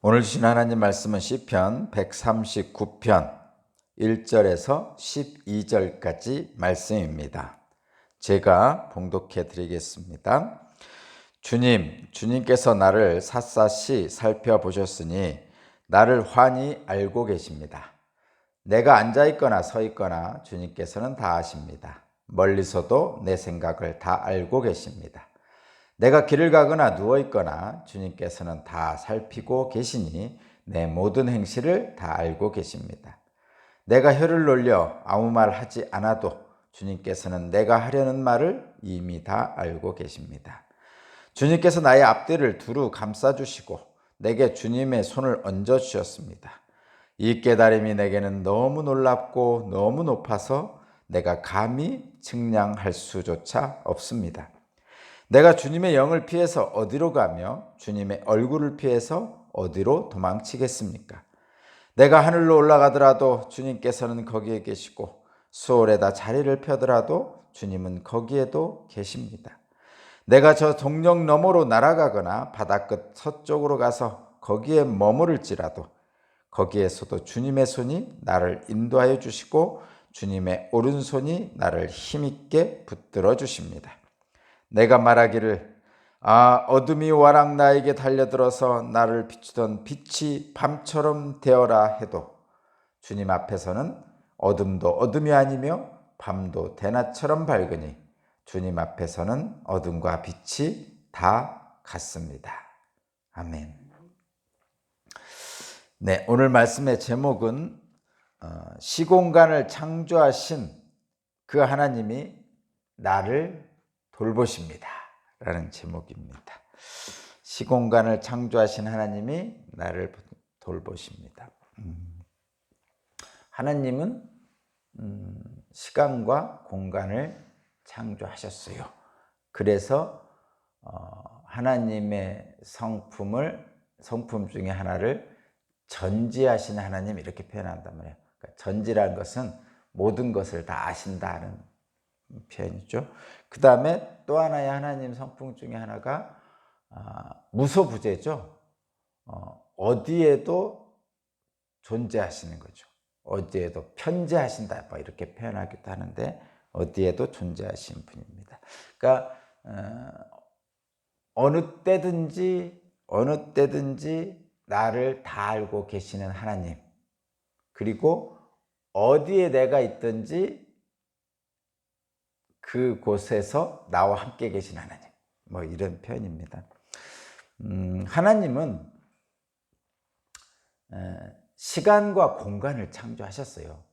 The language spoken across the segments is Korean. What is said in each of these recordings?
오늘 주신 하나님 말씀은 시편 139편 1절에서 12절까지 말씀입니다. 제가 봉독해 드리겠습니다. 주님께서 나를 샅샅이 살펴보셨으니 나를 환히 알고 계십니다. 내가 앉아있거나 서있거나 주님께서는 다 아십니다. 멀리서도 내 생각을 다 알고 계십니다. 내가 길을 가거나 누워있거나 주님께서는 다 살피고 계시니 내 모든 행실을 다 알고 계십니다. 내가 혀를 놀려 아무 말 하지 않아도 주님께서는 내가 하려는 말을 이미 다 알고 계십니다. 주님께서 나의 앞뒤를 두루 감싸주시고 내게 주님의 손을 얹어주셨습니다. 이 깨달음이 내게는 너무 놀랍고 너무 높아서 내가 감히 측량할 수조차 없습니다. 내가 주님의 영을 피해서 어디로 가며 주님의 얼굴을 피해서 어디로 도망치겠습니까? 내가 하늘로 올라가더라도 주님께서는 거기에 계시고 수월에다 자리를 펴더라도 주님은 거기에도 계십니다. 내가 저 동력 너머로 날아가거나 바다끝 서쪽으로 가서 거기에 머무를지라도 거기에서도 주님의 손이 나를 인도하여 주시고 주님의 오른손이 나를 힘있게 붙들어 주십니다. 내가 말하기를 어둠이 와락 나에게 달려들어서 나를 비추던 빛이 밤처럼 되어라 해도 주님 앞에서는 어둠도 어둠이 아니며 밤도 대낮처럼 밝으니 주님 앞에서는 어둠과 빛이 다 같습니다. 아멘. 네, 오늘 말씀의 제목은 시공간을 창조하신 그 하나님이 나를 돌보십니다 라는 제목입니다. 시공간을 창조하신 하나님이 나를 돌보십니다. 하나님은 시간과 공간을 창조하셨어요. 그래서 하나님의 성품 중에 하나를 전지하신 하나님 이렇게 표현한단 말이에요. 그러니까 전지라는 것은 모든 것을 다 아신다는 표현이죠. 그 다음에 또 하나의 하나님 성품 중에 하나가 무소부재죠. 어디에도 존재하시는 거죠. 어디에도 편재하신다 이렇게 표현하기도 하는데 어디에도 존재하신 분입니다. 그러니까 어느 때든지 나를 다 알고 계시는 하나님, 그리고 어디에 내가 있든지 그곳에서 나와 함께 계신 하나님, 이런 표현입니다. 하나님은 시간과 공간을 창조하셨어요.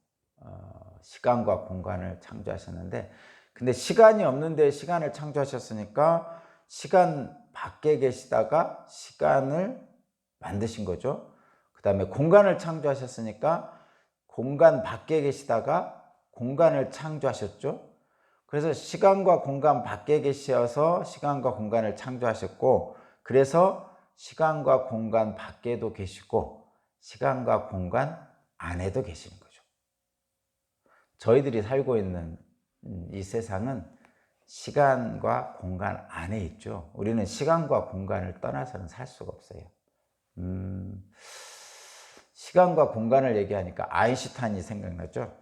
시간과 공간을 창조하셨는데, 근데 시간이 없는데 시간을 창조하셨으니까 시간 밖에 계시다가 시간을 만드신 거죠. 그 다음에 공간을 창조하셨으니까 공간 밖에 계시다가 공간을 창조하셨죠. 그래서 시간과 공간 밖에 계셔서 시간과 공간을 창조하셨고, 그래서 시간과 공간 밖에도 계시고 시간과 공간 안에도 계시는 거죠. 저희들이 살고 있는 이 세상은 시간과 공간 안에 있죠. 우리는 시간과 공간을 떠나서는 살 수가 없어요. 시간과 공간을 얘기하니까 아인슈타인이 생각나죠.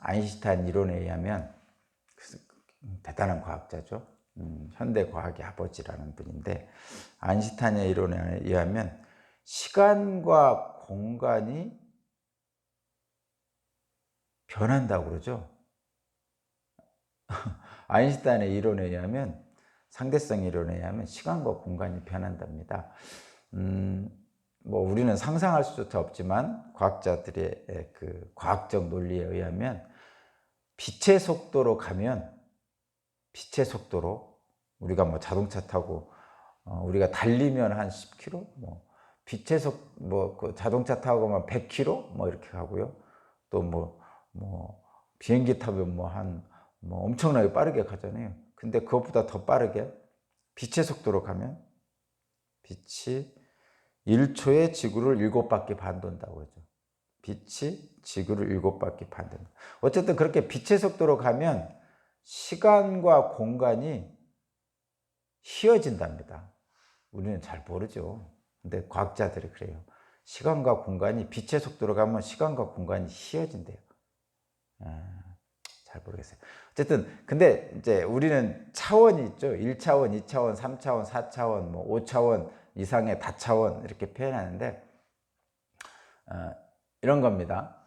아인슈타인 이론에 의하면 대단한 과학자죠. 현대 과학의 아버지라는 분인데, 아인슈타인의 이론에 의하면 시간과 공간이 변한다고 그러죠. 아인슈타인의 이론에 의하면, 상대성 이론에 의하면 시간과 공간이 변한답니다. 우리는 상상할 수조차 없지만 과학자들의 그 과학적 논리에 의하면 빛의 속도로 가면, 빛의 속도로 우리가 자동차 타고 우리가 달리면 한 10km, 빛의 그 자동차 타고 가면 100km 이렇게 가고요. 또 비행기 타면 엄청나게 빠르게 가잖아요. 근데 그것보다 더 빠르게 빛의 속도로 가면 빛이 1초에 지구를 7바퀴 반 돈다고 하죠. 빛이 지구를 7바퀴 반 돈다. 어쨌든 그렇게 빛의 속도로 가면 시간과 공간이 휘어진답니다. 우리는 잘 모르죠. 근데 과학자들이 그래요. 시간과 공간이 빛의 속도로 가면 시간과 공간이 휘어진대요. 잘 모르겠어요. 어쨌든 근데 이제 우리는 차원이 있죠. 1차원, 2차원, 3차원, 4차원, 뭐 5차원 이상의 다차원 이렇게 표현하는데 이런 겁니다.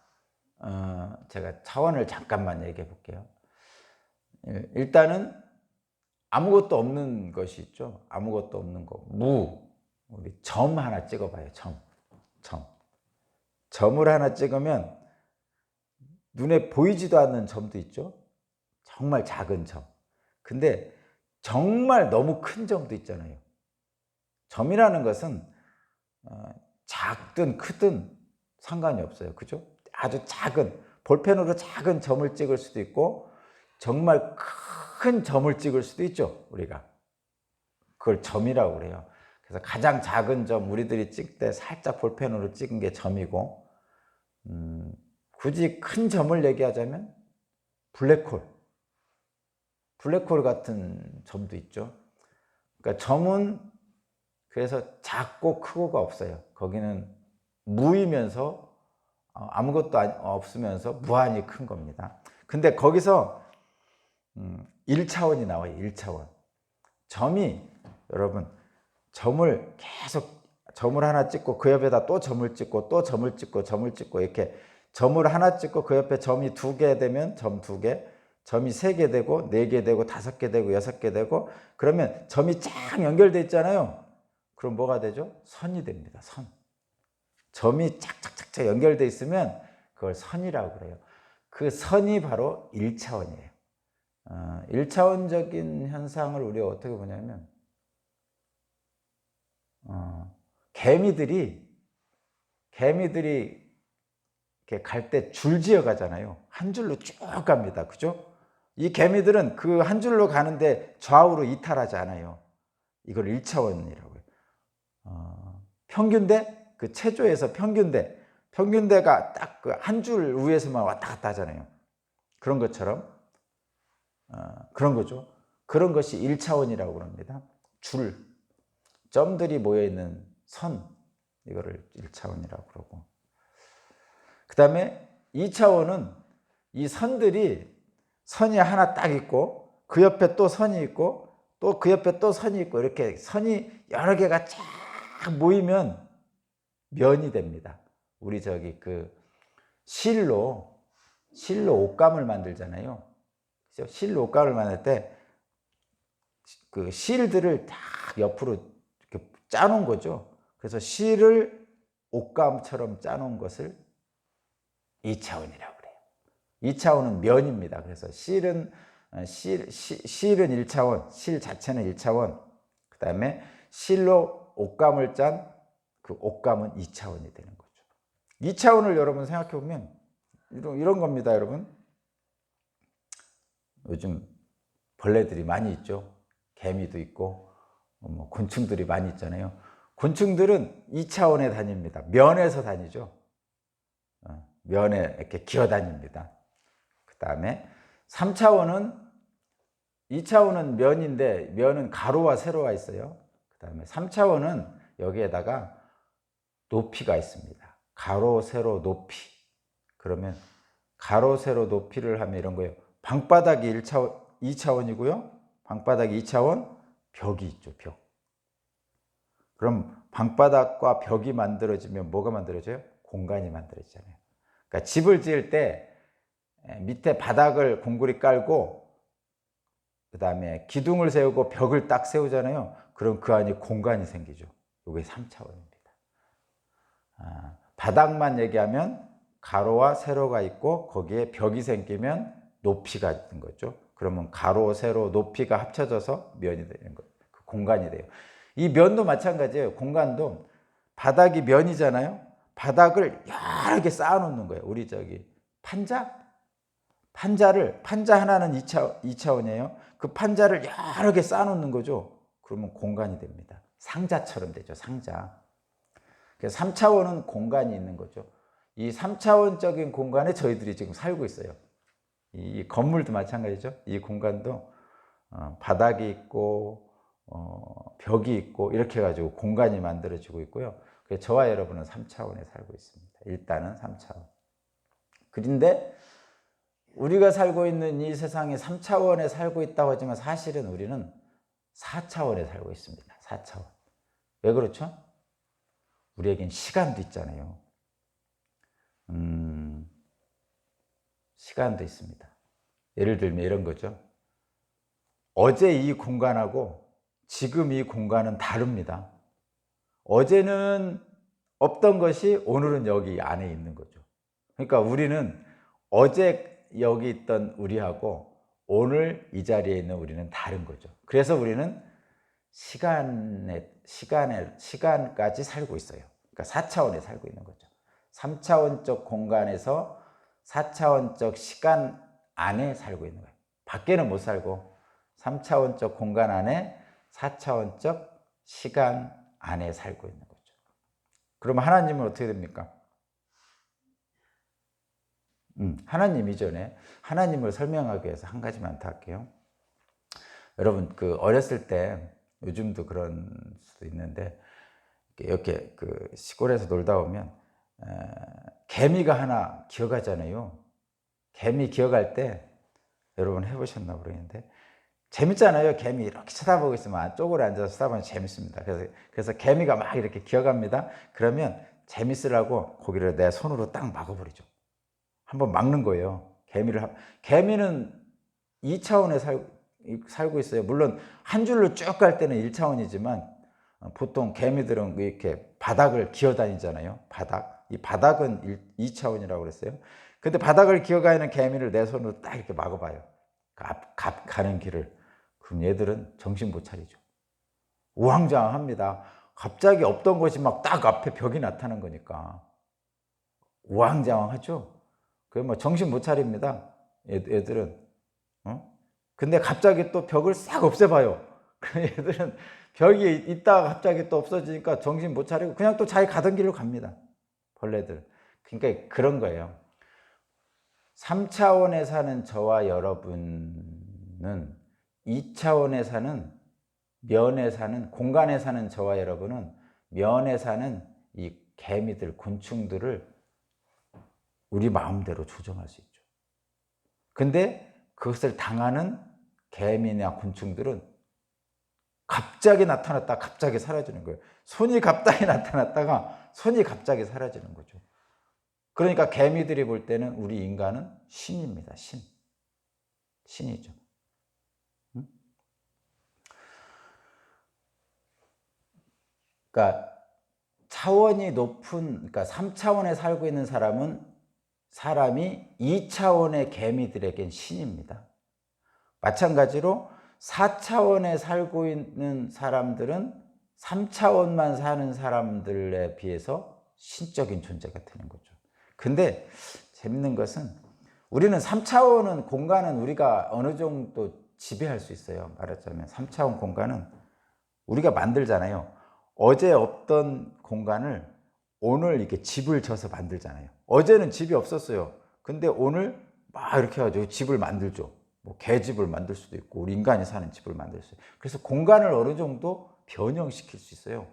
제가 차원을 잠깐만 얘기해 볼게요. 일단은 아무것도 없는 것이 있죠. 아무것도 없는 거. 우리 점 하나 찍어봐요. 점을 하나 찍으면 눈에 보이지도 않는 점도 있죠. 정말 작은 점. 근데 정말 너무 큰 점도 있잖아요. 점이라는 것은 작든 크든 상관이 없어요. 그죠? 아주 작은, 볼펜으로 작은 점을 찍을 수도 있고 정말 큰 점을 찍을 수도 있죠. 우리가 그걸 점이라고 그래요. 그래서 가장 작은 점, 우리들이 찍을 때 살짝 볼펜으로 찍은 게 점이고, 굳이 큰 점을 얘기하자면 블랙홀 같은 점도 있죠. 그러니까 점은 그래서 작고 크고가 없어요. 거기는 무이면서 아무것도 없으면서 무한히 큰 겁니다. 근데 거기서 1차원이 나와요. 1차원. 점이, 여러분, 점을 계속 점을 하나 찍고 그 옆에다 또 점을 찍고 또 점을 찍고 점을 찍고 이렇게 점을 하나 찍고 그 옆에 점이 2개 되면 점 2개, 점이 3개 되고 4개 되고 5개 되고 6개 되고, 그러면 점이 쫙 연결돼 있잖아요. 그럼 뭐가 되죠? 선이 됩니다. 선. 점이 착착착착 연결돼 있으면 그걸 선이라고 그래요. 그 선이 바로 1차원이에요. 1차원적인 현상을 우리가 어떻게 보냐면, 개미들이 이렇게 갈 때 줄지어 가잖아요. 한 줄로 쭉 갑니다. 그죠? 이 개미들은 그 한 줄로 가는데 좌우로 이탈하지 않아요. 이걸 1차원이라고 해요. 평균대, 그 체조에서 평균대가 딱 그 한 줄 위에서만 왔다 갔다 하잖아요. 그런 것처럼 그런 거죠. 그런 것이 1차원이라고 그럽니다. 점들이 모여있는 선, 이거를 1차원이라고 그러고, 그 다음에 2차원은 이 선이 하나 딱 있고 그 옆에 또 선이 있고 또 그 옆에 또 선이 있고 이렇게 선이 여러 개가 쫙 모이면 면이 됩니다. 우리 저기 그 실로 옷감을 만들잖아요. 실로 옷감을 만들 때 그 실들을 딱 옆으로 이렇게 짜놓은 거죠. 그래서 실을 옷감처럼 짜놓은 것을 2차원이라고 그래요. 2차원은 면입니다. 그래서 실은 1차원, 실 자체는 1차원, 그 다음에 실로 옷감을 짠 그 옷감은 2차원이 되는 거죠. 2차원을 여러분 생각해 보면 이런 겁니다, 여러분. 요즘 벌레들이 많이 있죠. 개미도 있고 뭐 곤충들이 많이 있잖아요. 곤충들은 2차원에 다닙니다. 면에서 다니죠. 면에 이렇게 기어다닙니다. 그 다음에 3차원은, 2차원은 면인데 면은 가로와 세로가 있어요. 그 다음에 3차원은 여기에다가 높이가 있습니다. 가로, 세로, 높이. 그러면 가로, 세로, 높이를 하면 이런 거예요. 방바닥이 2차원이고요. 방바닥이 2차원, 벽이 있죠, 벽. 그럼 방바닥과 벽이 만들어지면 뭐가 만들어져요? 공간이 만들어지잖아요. 그러니까 집을 지을 때 밑에 바닥을 공구리 깔고 그 다음에 기둥을 세우고 벽을 딱 세우잖아요. 그럼 그 안에 공간이 생기죠. 이게 3차원입니다. 바닥만 얘기하면 가로와 세로가 있고 거기에 벽이 생기면 높이가 있는 거죠. 그러면 가로, 세로, 높이가 합쳐져서 면이 되는 거예요. 그 공간이 돼요. 이 면도 마찬가지예요. 공간도 바닥이 면이잖아요. 바닥을 여러 개 쌓아놓는 거예요. 우리 저기 판자 하나는 2차원이에요. 그 판자를 여러 개 쌓아놓는 거죠. 그러면 공간이 됩니다. 상자처럼 되죠. 상자. 그래서 3차원은 공간이 있는 거죠. 이 3차원적인 공간에 저희들이 지금 살고 있어요. 이 건물도 마찬가지죠. 이 공간도 바닥이 있고 벽이 있고 이렇게 해가지고 공간이 만들어지고 있고요. 그래서 저와 여러분은 3차원에 살고 있습니다. 일단은 3차원. 그런데 우리가 살고 있는 이 세상에 3차원에 살고 있다고 하지만 사실은 우리는 4차원에 살고 있습니다. 4차원. 왜 그렇죠? 우리에겐 시간도 있잖아요. 시간도 있습니다. 예를 들면 이런 거죠. 어제 이 공간하고 지금 이 공간은 다릅니다. 어제는 없던 것이 오늘은 여기 안에 있는 거죠. 그러니까 우리는 어제 여기 있던 우리하고 오늘 이 자리에 있는 우리는 다른 거죠. 그래서 우리는 시간까지 살고 있어요. 그러니까 4차원에 살고 있는 거죠. 3차원적 공간에서 4차원적 시간 안에 살고 있는 거예요. 밖에는 못 살고 3차원적 공간 안에 4차원적 시간 안에 살고 있는 거죠. 그럼 하나님은 어떻게 됩니까? 하나님 이전에 하나님을 설명하기 위해서 한 가지만 더 할게요. 여러분 어렸을 때 요즘도 그런 수도 있는데 이렇게 시골에서 놀다 오면 개미가 하나 기어가잖아요. 개미 기어갈 때 여러분 해보셨나 모르겠는데 재밌잖아요. 개미 이렇게 쳐다보고 있으면 안쪽으로 앉아서 쳐다보면 재밌습니다. 그래서 개미가 막 이렇게 기어갑니다. 그러면 재밌으라고 고기를 내 손으로 딱 막아버리죠. 한번 막는 거예요. 개미는 2차원에 살고 있어요. 물론 한 줄로 쭉 갈 때는 1차원이지만 보통 개미들은 이렇게 바닥을 기어다니잖아요. 이 바닥은 2차원이라고 그랬어요. 근데 바닥을 기어가는 개미를 내 손으로 딱 이렇게 막아봐요. 가는 길을. 그럼 얘들은 정신 못 차리죠. 우왕좌왕합니다. 갑자기 없던 것이 막 딱 앞에 벽이 나타난 거니까 우왕좌왕하죠. 뭐 정신 못 차립니다. 얘들은. 근데 갑자기 또 벽을 싹 없애봐요. 얘들은 벽이 있다가 갑자기 또 없어지니까 정신 못 차리고 그냥 또 자기 가던 길로 갑니다. 벌레들. 그러니까 그런 거예요. 3차원에 사는 저와 여러분은 2차원에 사는 면에 사는 공간에 사는 저와 여러분은 면에 사는 이 개미들, 곤충들을 우리 마음대로 조정할 수 있죠. 근데 그것을 당하는 개미나 곤충들은 갑자기 나타났다가 갑자기 사라지는 거예요. 손이 갑자기 나타났다가 손이 갑자기 사라지는 거죠. 그러니까 개미들이 볼 때는 우리 인간은 신입니다. 신이죠. 그러니까 차원이 높은, 그러니까 3차원에 살고 있는 사람이 2차원의 개미들에겐 신입니다. 마찬가지로 4차원에 살고 있는 사람들은 3차원만 사는 사람들에 비해서 신적인 존재가 되는 거죠. 근데 재밌는 것은 우리는 3차원은 공간은 우리가 어느 정도 지배할 수 있어요. 말하자면 3차원 공간은 우리가 만들잖아요. 어제 없던 공간을 오늘 이렇게 집을 져서 만들잖아요. 어제는 집이 없었어요. 근데 오늘 막 이렇게 해가지고 집을 만들죠. 뭐 개집을 만들 수도 있고 우리 인간이 사는 집을 만들 수 있어요. 그래서 공간을 어느 정도 변형시킬 수 있어요.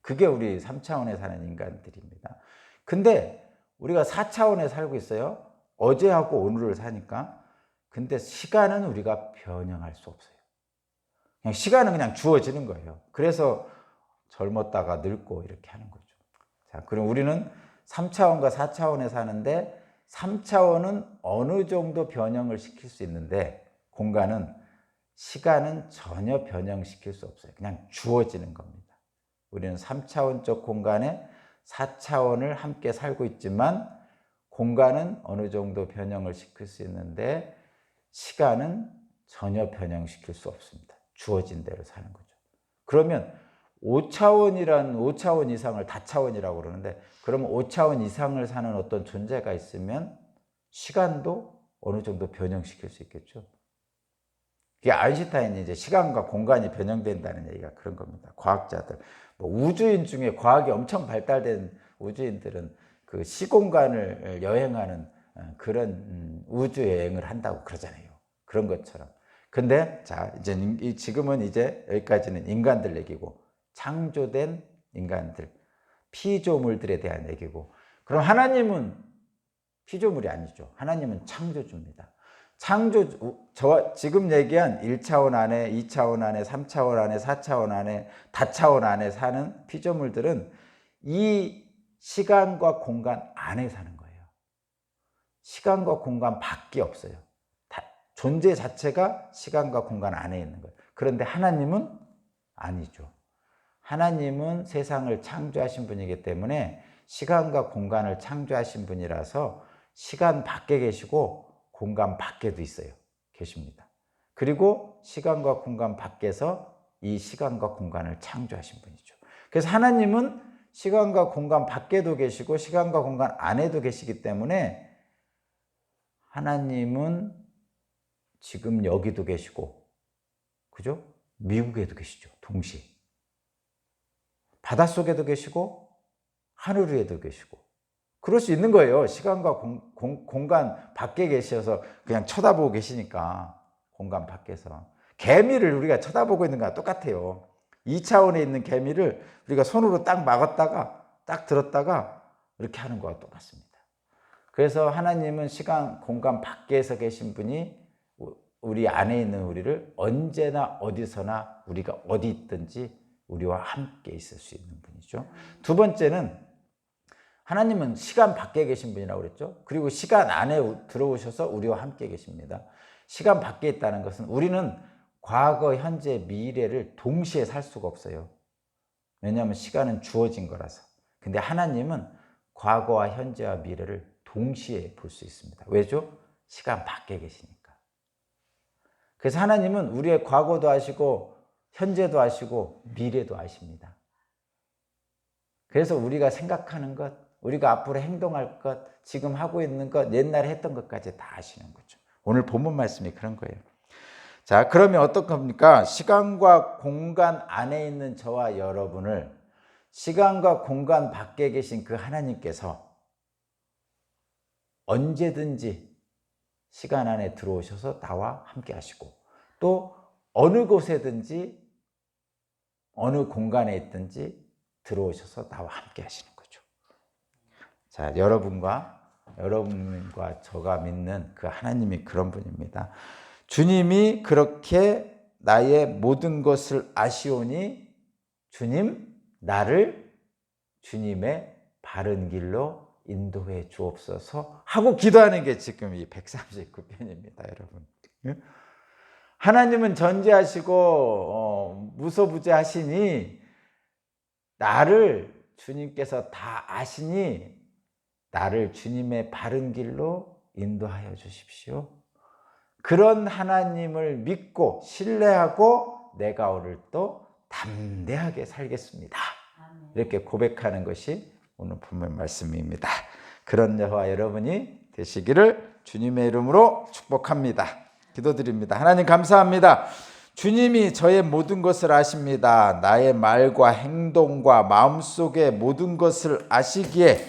그게 우리 3차원에 사는 인간들입니다. 근데 우리가 4차원에 살고 있어요. 어제하고 오늘을 사니까. 근데 시간은 우리가 변형할 수 없어요. 그냥 시간은 그냥 주어지는 거예요. 그래서 젊었다가 늙고 이렇게 하는 거죠. 자, 그럼 우리는 3차원과 4차원에 사는데 3차원은 어느 정도 변형을 시킬 수 있는데 시간은 전혀 변형시킬 수 없어요. 그냥 주어지는 겁니다. 우리는 3차원적 공간에 4차원을 함께 살고 있지만 공간은 어느 정도 변형을 시킬 수 있는데 시간은 전혀 변형시킬 수 없습니다. 주어진 대로 사는 거죠. 그러면 5차원 이상을 다차원이라고 그러는데 그러면 5차원 이상을 사는 어떤 존재가 있으면 시간도 어느 정도 변형시킬 수 있겠죠. 그게 아인슈타인이 이제 시간과 공간이 변형된다는 얘기가 그런 겁니다. 과학자들. 뭐 우주인 중에 과학이 엄청 발달된 우주인들은 그 시공간을 여행하는 그런 우주 여행을 한다고 그러잖아요. 그런 것처럼. 근데 자, 이제 지금은 이제 여기까지는 인간들 얘기고, 창조된 인간들, 피조물들에 대한 얘기고, 그럼 하나님은 피조물이 아니죠. 하나님은 창조주입니다. 저 지금 얘기한 1차원 안에, 2차원 안에, 3차원 안에, 4차원 안에, 다차원 안에 사는 피조물들은 이 시간과 공간 안에 사는 거예요. 시간과 공간 밖에 없어요. 존재 자체가 시간과 공간 안에 있는 거예요. 그런데 하나님은 아니죠. 하나님은 세상을 창조하신 분이기 때문에 시간과 공간을 창조하신 분이라서 시간 밖에 계시고 공간 밖에도 있어요. 계십니다. 그리고 시간과 공간 밖에서 이 시간과 공간을 창조하신 분이죠. 그래서 하나님은 시간과 공간 밖에도 계시고 시간과 공간 안에도 계시기 때문에 하나님은 지금 여기도 계시고, 그죠? 미국에도 계시죠. 동시에. 바닷속에도 계시고 하늘 위에도 계시고. 그럴 수 있는 거예요. 시간과 공간 밖에 계셔서 그냥 쳐다보고 계시니까. 공간 밖에서. 개미를 우리가 쳐다보고 있는 거랑 똑같아요. 2차원에 있는 개미를 우리가 손으로 딱 막았다가 딱 들었다가 이렇게 하는 거와 똑같습니다. 그래서 하나님은 시간, 공간 밖에서 계신 분이 우리 안에 있는 우리를 언제나 어디서나 우리가 어디 있든지 우리와 함께 있을 수 있는 분이죠. 두 번째는 하나님은 시간 밖에 계신 분이라고 그랬죠. 그리고 시간 안에 들어오셔서 우리와 함께 계십니다. 시간 밖에 있다는 것은 우리는 과거, 현재, 미래를 동시에 살 수가 없어요. 왜냐하면 시간은 주어진 거라서. 근데 하나님은 과거와 현재와 미래를 동시에 볼 수 있습니다. 왜죠? 시간 밖에 계시니까. 그래서 하나님은 우리의 과거도 아시고 현재도 아시고 미래도 아십니다. 그래서 우리가 생각하는 것, 우리가 앞으로 행동할 것, 지금 하고 있는 것, 옛날에 했던 것까지 다 아시는 거죠. 오늘 본문 말씀이 그런 거예요. 자, 그러면 어떤 겁니까? 시간과 공간 안에 있는 저와 여러분을 시간과 공간 밖에 계신 그 하나님께서 언제든지 시간 안에 들어오셔서 나와 함께 하시고, 또 어느 곳에든지 어느 공간에 있든지 들어오셔서 나와 함께 하시는 거죠. 자, 여러분과 저가 믿는 그 하나님이 그런 분입니다. 주님이 그렇게 나의 모든 것을 아시오니 주님 나를 주님의 바른 길로 인도해 주옵소서 하고 기도하는 게 지금 이 139편입니다, 여러분. 하나님은 전지하시고 무소부재하시니 나를 주님께서 다 아시니 나를 주님의 바른 길로 인도하여 주십시오. 그런 하나님을 믿고 신뢰하고 내가 오늘 또 담대하게 살겠습니다. 이렇게 고백하는 것이 오늘 본문 말씀입니다. 그런 저와 여러분이 되시기를 주님의 이름으로 축복합니다. 기도드립니다. 하나님 감사합니다. 주님이 저의 모든 것을 아십니다. 나의 말과 행동과 마음속의 모든 것을 아시기에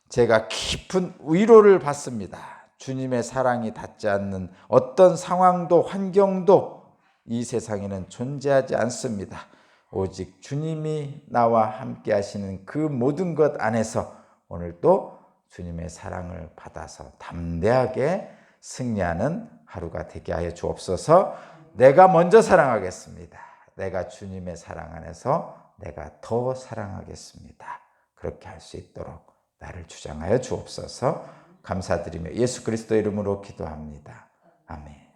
제가 깊은 위로를 받습니다. 주님의 사랑이 닿지 않는 어떤 상황도 환경도 이 세상에는 존재하지 않습니다. 오직 주님이 나와 함께 하시는 그 모든 것 안에서 오늘도 주님의 사랑을 받아서 담대하게 승리하는 하루가 되게 하여 주옵소서. 내가 먼저 사랑하겠습니다. 내가 주님의 사랑 안에서 내가 더 사랑하겠습니다. 그렇게 할 수 있도록 나를 주장하여 주옵소서. 감사드리며 예수 그리스도 이름으로 기도합니다. 아멘.